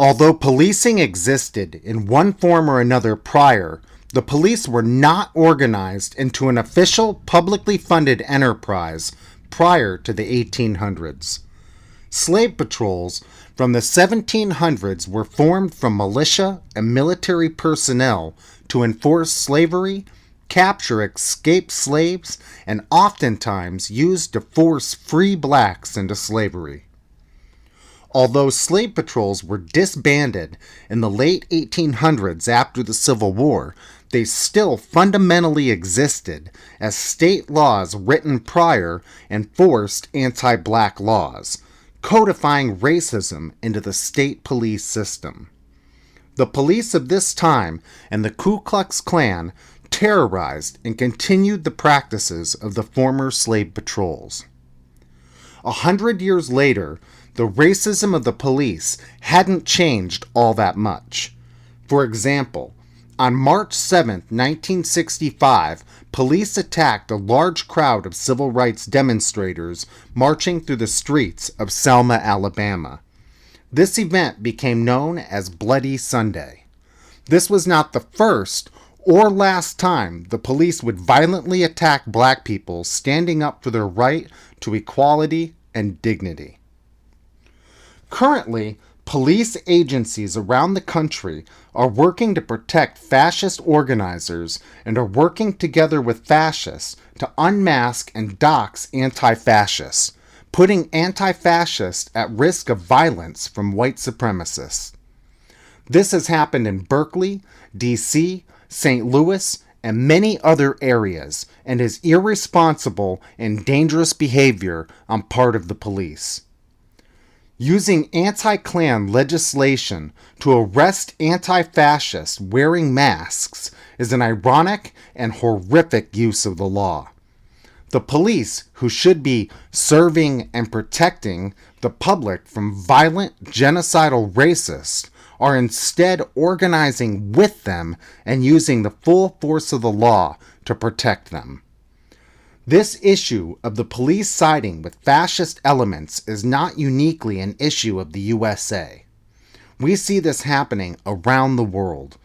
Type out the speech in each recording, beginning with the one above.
Although policing existed in one form or another prior, the police were not organized into an official, publicly funded enterprise prior to the 1800s. Slave patrols from the 1700s were formed from militia and military personnel to enforce slavery, capture escaped slaves, and oftentimes used to force free blacks into slavery. Although slave patrols were disbanded in the late 1800s after the Civil War, they still fundamentally existed as state laws written prior enforced anti-black laws, codifying racism into the state police system. The police of this time and the Ku Klux Klan terrorized and continued the practices of the former slave patrols. 100 years later, the racism of the police hadn't changed all that much. For example, on March 7, 1965, police attacked a large crowd of civil rights demonstrators marching through the streets of Selma, Alabama. This event became known as Bloody Sunday. This was not the first or last time the police would violently attack black people standing up for their right to equality and dignity. Currently, police agencies around the country are working to protect fascist organizers and are working together with fascists to unmask and dox anti-fascists, putting anti-fascists at risk of violence from white supremacists. This has happened in Berkeley, D.C., St. Louis, and many other areas, and is irresponsible and dangerous behavior on part of the police. Using anti-Klan legislation to arrest anti-fascists wearing masks is an ironic and horrific use of the law. The police, who should be serving and protecting the public from violent, genocidal racists, are instead organizing with them and using the full force of the law to protect them. This issue of the police siding with fascist elements is not uniquely an issue of the USA. We see this happening around the world.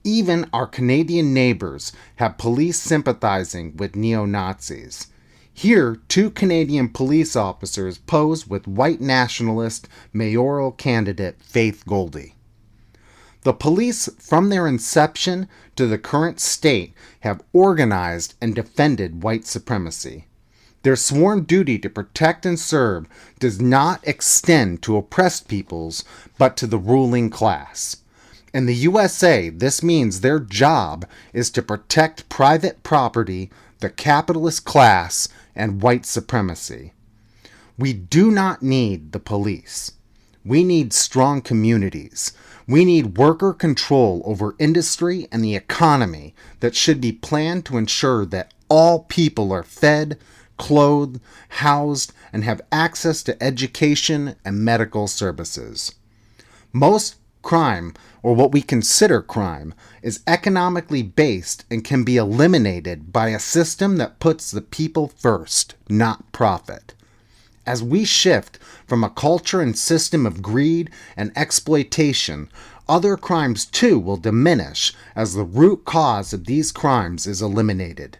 Even our Canadian neighbors have police sympathizing with neo-Nazis. Here, 2 Canadian police officers pose with white nationalist mayoral candidate Faith Goldy. The police, from their inception to the current state, have organized and defended white supremacy. Their sworn duty to protect and serve does not extend to oppressed peoples, but to the ruling class. In the USA, this means their job is to protect private property, the capitalist class, and white supremacy. We do not need the police. We need strong communities. We need worker control over industry and the economy that should be planned to ensure that all people are fed, clothed, housed, and have access to education and medical services. Most crime, or what we consider crime, is economically based and can be eliminated by a system that puts the people first, not profit. As we shift from a culture and system of greed and exploitation, other crimes too will diminish as the root cause of these crimes is eliminated.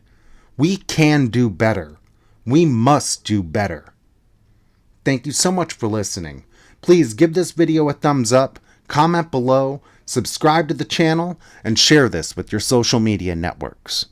We can do better. We must do better. Thank you so much for listening. Please give this video a thumbs up, comment below, subscribe to the channel, and share this with your social media networks.